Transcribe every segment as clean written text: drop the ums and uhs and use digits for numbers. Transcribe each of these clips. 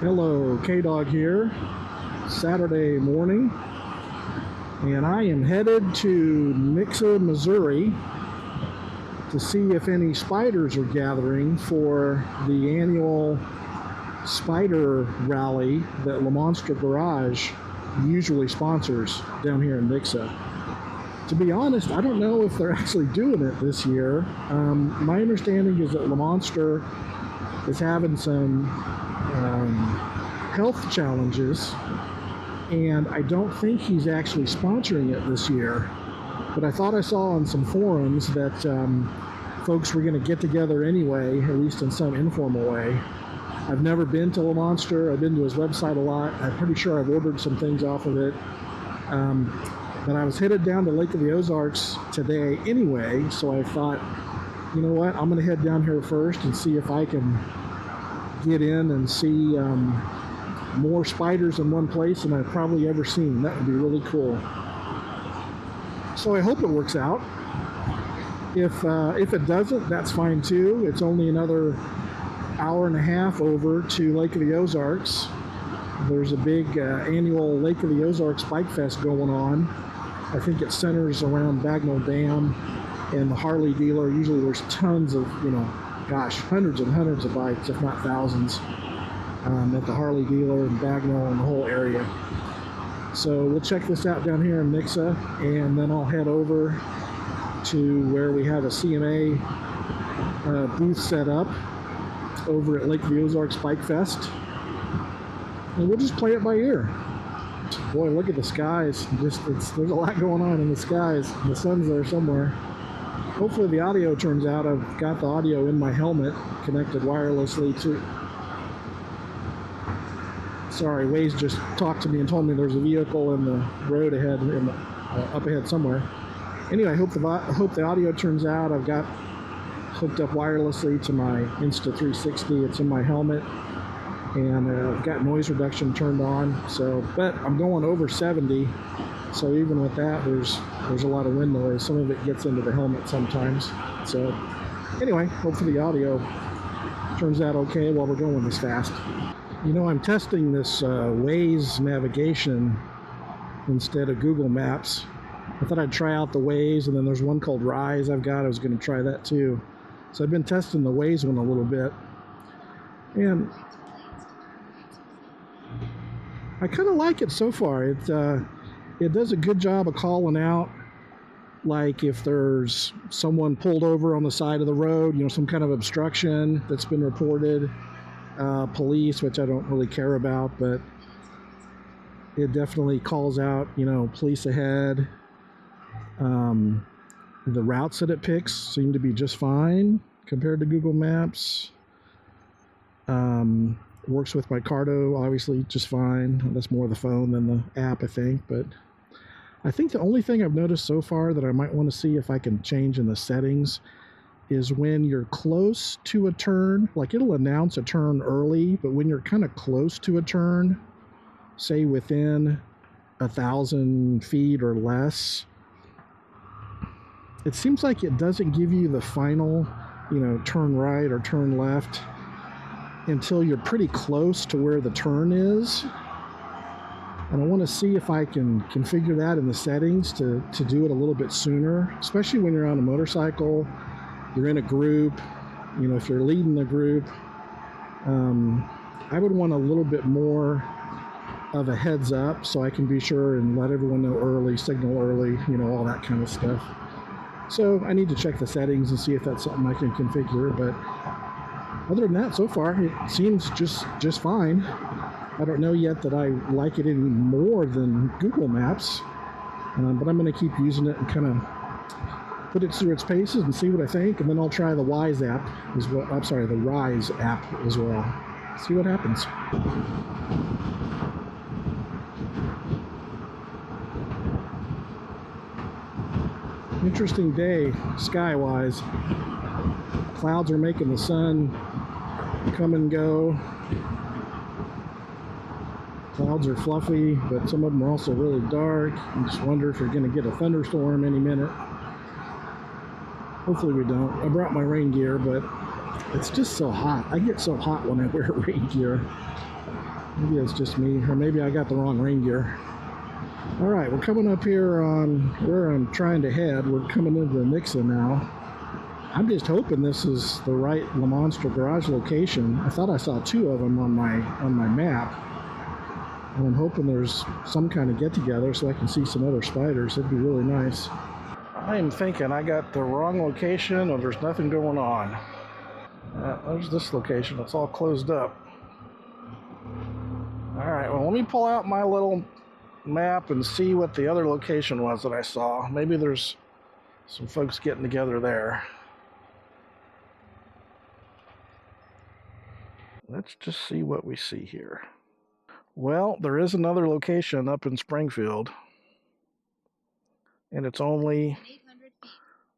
Hello, K-Dog here, Saturday morning, and I am headed to Nixa, Missouri to see if any Spyders are gathering for the annual Spyder rally that LaMonster Garage usually sponsors down here in Nixa. To be honest, I don't know if they're actually doing it this year. My understanding is that LaMonster is having some health challenges, and I don't think he's actually sponsoring it this year. But I thought I saw on some forums that folks were going to get together anyway, at least in some informal way. I've never been to LaMonster. I've been to his website a lot. I'm pretty sure I've ordered some things off of it. But I was headed down to Lake of the Ozarks today anyway, so I thought, you know what, I'm going to head down here first and see if I can get in and see more Spyders in one place than I've probably ever seen. That would be really cool. So I hope it works out. If it doesn't, that's fine too. It's only another hour and a half over to Lake of the Ozarks. There's a big annual Lake of the Ozarks Bikefest going on. I think it centers around Bagnell Dam and the Harley dealer. Usually there's tons of, hundreds and hundreds of bikes, if not thousands, at the Harley dealer and Bagnell and the whole area. So we'll check this out down here in Nixa, and then I'll head over to where we have a CMA booth set up over at Lake of the Ozarks Bikefest. And we'll just play it by ear. Boy, look at the skies. There's a lot going on in the skies. The sun's there somewhere. Hopefully the audio turns out. I've got the audio in my helmet connected wirelessly to... Sorry, Waze just talked to me and told me there's a vehicle in the road ahead, up ahead somewhere. Anyway, I hope the audio turns out. I've got hooked up wirelessly to my Insta360. It's in my helmet. And I've got noise reduction turned on, but I'm going over 70, so even with that, there's a lot of wind noise. Some of it gets into the helmet sometimes. So anyway, hopefully the audio turns out okay while we're going this fast. I'm testing this Waze navigation instead of Google Maps. I thought I'd try out the Waze, and then there's one called Rise I was going to try that too. So I've been testing the Waze one a little bit, and I kind of like it so far. It does a good job of calling out, like if there's someone pulled over on the side of the road, some kind of obstruction that's been reported, police, which I don't really care about, but it definitely calls out, police ahead. The routes that it picks seem to be just fine compared to Google Maps. Works with my Cardo, obviously, just fine. That's more the phone than the app, I think. But I think the only thing I've noticed so far that I might want to see if I can change in the settings is when you're close to a turn, like it'll announce a turn early, but when you're kind of close to a turn, say within 1,000 feet or less, it seems like it doesn't give you the final, turn right or turn left until you're pretty close to where the turn is. And I want to see if I can configure that in the settings to do it a little bit sooner, especially when you're on a motorcycle, you're in a group, if you're leading the group. I would want a little bit more of a heads up so I can be sure and let everyone know early, signal early, all that kind of stuff. So I need to check the settings and see if that's something I can configure, but other than that, so far, it seems just fine. I don't know yet that I like it any more than Google Maps, but I'm going to keep using it and kind of put it through its paces and see what I think, and then I'll try the Rise app the Rise app as well. See what happens. Interesting day, sky-wise. Clouds are making the sun come and go. Clouds are fluffy, but some of them are also really dark. I just wonder if you're going to get a thunderstorm any minute. Hopefully we don't. I brought my rain gear, but it's just so hot. I get so hot when I wear rain gear. Maybe it's just me, or maybe I got the wrong rain gear. All right, we're coming up here on where I'm trying to head. We're coming into the Nixa now. I'm just hoping this is the right LaMonster Garage location. I thought I saw two of them on my map. And I'm hoping there's some kind of get-together so I can see some other Spyders. That'd be really nice. I'm thinking I got the wrong location or there's nothing going on. There's this location. It's all closed up. All right, well, let me pull out my little map and see what the other location was that I saw. Maybe there's some folks getting together there. Let's just see what we see here. Well, there is another location up in Springfield, and it's only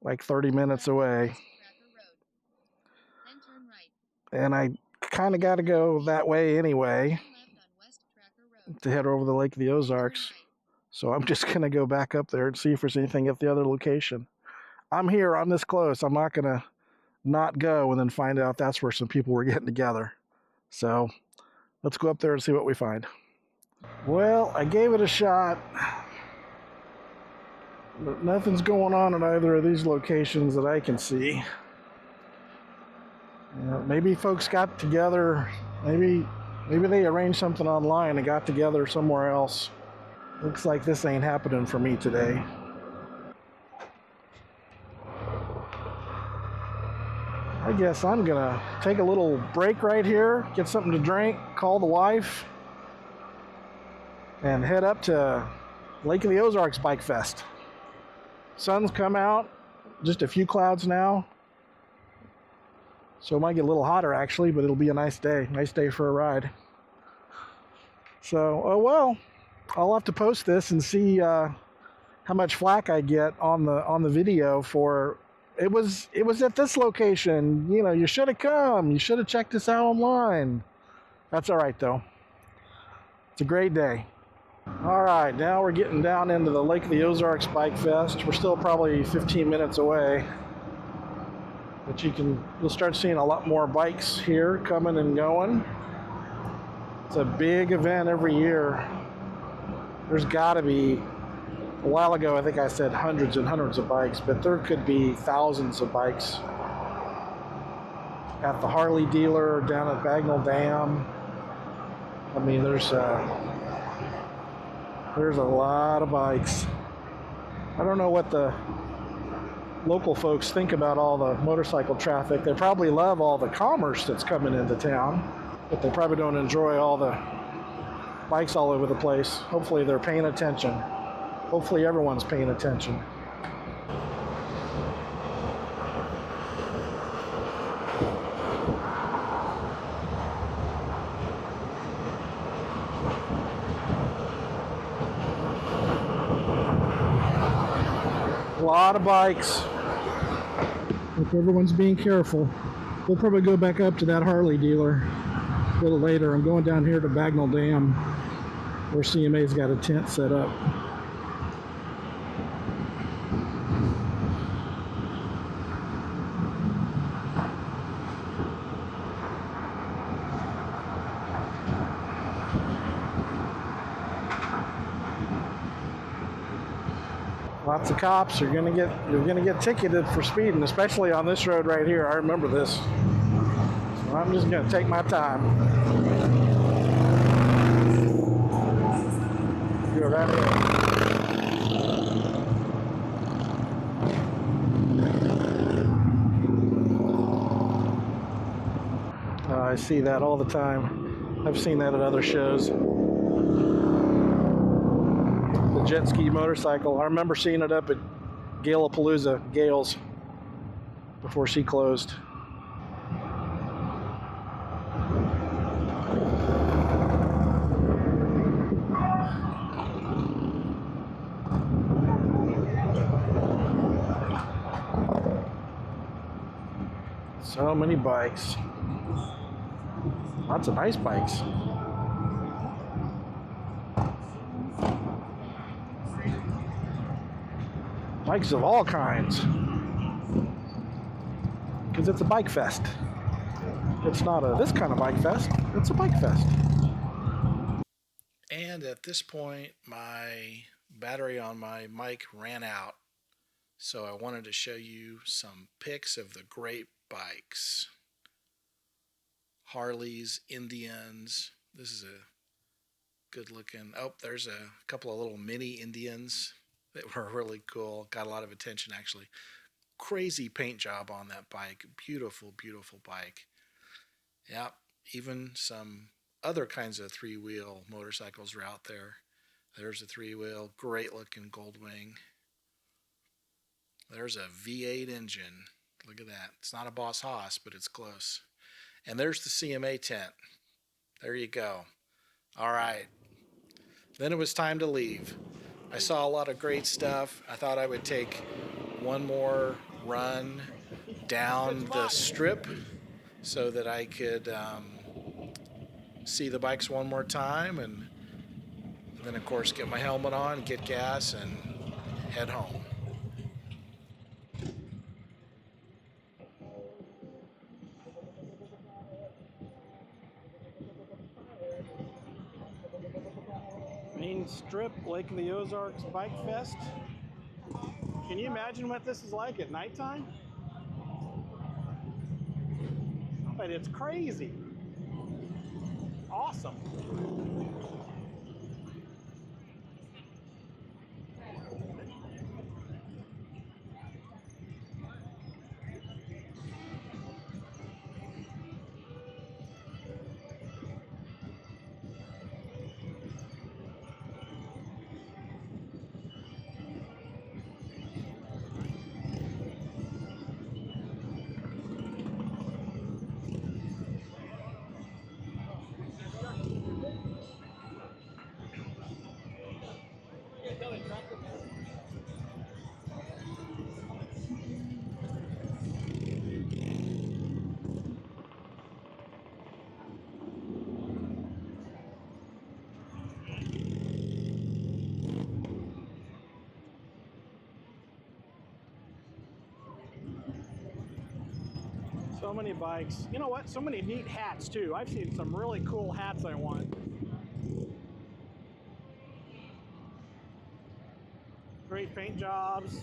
like 30 minutes away. And I kind of got to go that way anyway to head over the Lake of the Ozarks. So I'm just going to go back up there and see if there's anything at the other location. I'm here, I'm this close. I'm not going to not go and then find out that's where some people were getting together. So let's go up there and see what we find. Well, I gave it a shot, but nothing's going on at either of these locations that I can see. Maybe folks got together, maybe they arranged something online and got together somewhere else. Looks like this ain't happening for me today. I guess I'm gonna take a little break right here, get something to drink, call the wife, and head up to Lake of the Ozarks Bikefest. Sun's come out, just a few clouds now. So it might get a little hotter actually, but it'll be a nice day for a ride. So, oh well, I'll have to post this and see how much flack I get on the video for it was at this location. You know, you should have come. You should have checked this out online. That's all right though. It's a great day. All right, now we're getting down into the Lake of the Ozarks Bikefest. We're still probably 15 minutes away. But you'll start seeing a lot more bikes here coming and going. It's a big event every year. There's got to be, a while ago I think I said hundreds and hundreds of bikes, but there could be thousands of bikes at the Harley dealer down at Bagnell Dam. I mean, there's a lot of bikes. I don't know what the local folks think about all the motorcycle traffic. They probably love all the commerce that's coming into town, but they probably don't enjoy all the bikes all over the place. Hopefully they're paying attention. Hopefully everyone's paying attention. A lot of bikes. Hope everyone's being careful. We'll probably go back up to that Harley dealer a little later. I'm going down here to Bagnell Dam where CMA's got a tent set up. Lots of cops. You're gonna get ticketed for speeding, especially on this road right here. I remember this. So I'm just gonna take my time. Go that way. I see that all the time. I've seen that at other shows. The jet ski motorcycle. I remember seeing it up at Gale's before she closed. So many bikes. Lots of nice bikes. Bikes of all kinds. Because it's a bike fest. It's not this kind of bike fest. It's a bike fest. And at this point, my battery on my mic ran out. So I wanted to show you some pics of the great bikes. Harleys, Indians. This is a good looking. Oh, there's a couple of little mini Indians that were really cool. Got a lot of attention actually. Crazy paint job on that bike. Beautiful, beautiful bike. Yep. Even some other kinds of three-wheel motorcycles are out there. There's a three-wheel, great looking Goldwing. There's a V8 engine. Look at that. It's not a Boss Haas, but it's close. And there's the CMA tent. There you go. All right. Then it was time to leave. I saw a lot of great stuff. I thought I would take one more run down the strip so that I could see the bikes one more time, and then, of course, get my helmet on, get gas, and head home. Main Strip, Lake of the Ozarks Bikefest. Can you imagine what this is like at nighttime? But it's crazy. Awesome. So many bikes. You know what? So many neat hats too. I've seen some really cool hats I want. Great paint jobs.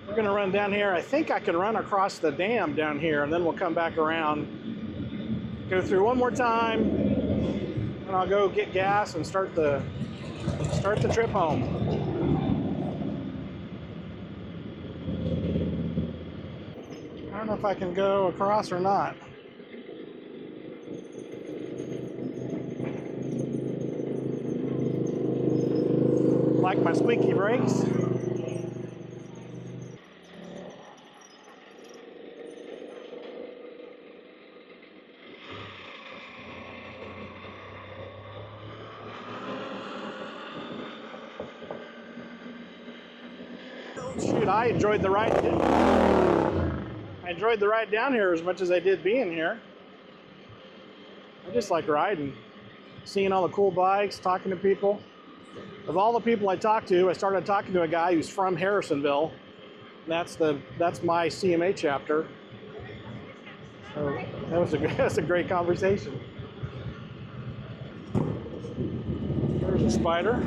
We're gonna run down here. I think I could run across the dam down here, and then we'll come back around, go through one more time, and I'll go get gas and start the trip home. I don't know if I can go across or not. Like my squeaky brakes. Shoot, I enjoyed the ride. I enjoyed the ride down here as much as I did being here. I just like riding, seeing all the cool bikes, talking to people. Of all the people I talked to, I started talking to a guy who's from Harrisonville. That's my CMA chapter. So that's a great conversation. There's a Spyder.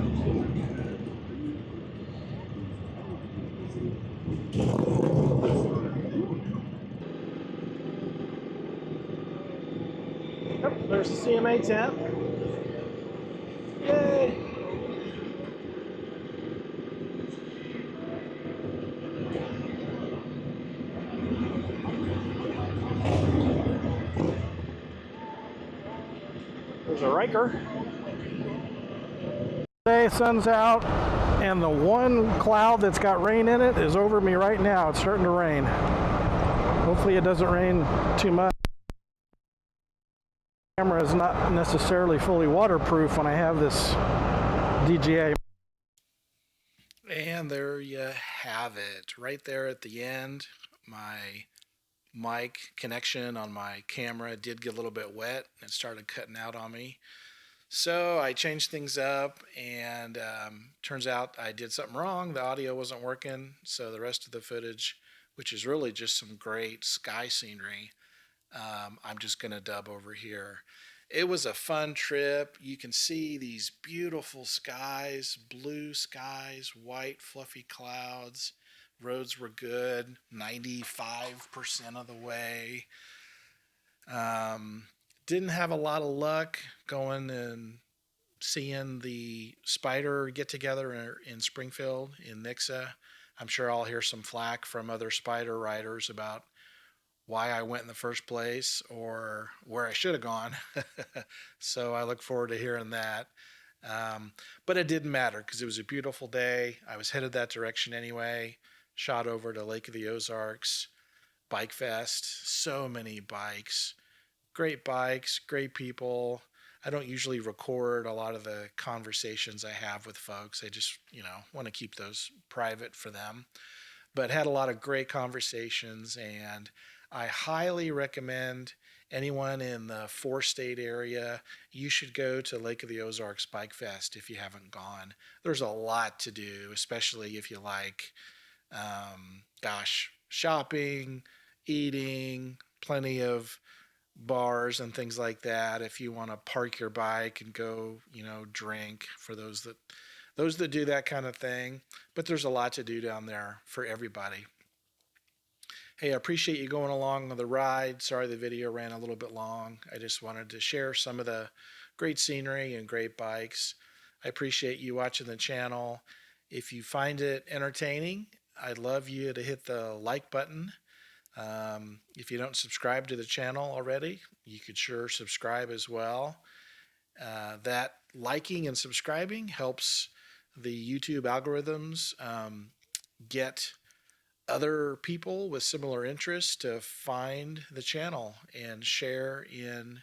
Yep, there's the CMA tent. Yay! There's a Riker. Today, sun's out, and the one cloud that's got rain in it is over me right now. It's starting to rain. Hopefully it doesn't rain too much. The camera is not necessarily fully waterproof when I have this DJI. And there you have it. Right there at the end, my mic connection on my camera did get a little bit wet and it started cutting out on me. So I changed things up, and turns out I did something wrong. The audio wasn't working, so the rest of the footage, which is really just some great sky scenery, I'm just going to dub over here. It was a fun trip. You can see these beautiful skies, blue skies, white fluffy clouds. Roads were good, 95% of the way. Um, didn't have a lot of luck going and seeing the Spyder get together in Springfield in Nixa. I'm sure I'll hear some flack from other Spyder riders about why I went in the first place or where I should have gone. So I look forward to hearing that. But it didn't matter because it was a beautiful day. I was headed that direction anyway. Shot over to Lake of the Ozarks Bikefest. So many bikes, great people. I don't usually record a lot of the conversations I have with folks. I just, want to keep those private for them. But had a lot of great conversations, and I highly recommend anyone in the four-state area, you should go to Lake of the Ozarks Bike Fest if you haven't gone. There's a lot to do, especially if you like, shopping, eating, plenty of bars and things like that. If you want to park your bike and go, drink for those that do that kind of thing. But there's a lot to do down there for everybody. Hey, I appreciate you going along on the ride. Sorry the video ran a little bit long. I just wanted to share some of the great scenery and great bikes. I appreciate you watching the channel. If you find it entertaining, I'd love you to hit the like button. If you don't subscribe to the channel already, you could sure subscribe as well. That liking and subscribing helps the YouTube algorithms get other people with similar interests to find the channel and share in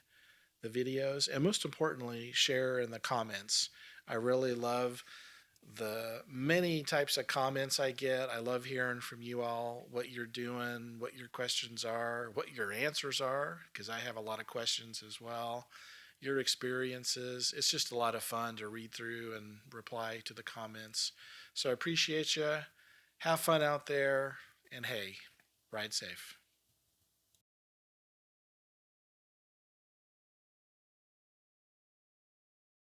the videos, and most importantly, share in the comments. I really love the many types of comments I get. I love hearing from you all, what you're doing, what your questions are, what your answers are, because I have a lot of questions as well. Your experiences. It's just a lot of fun to read through and reply to the comments. So I appreciate you. Have fun out there, and hey, ride safe.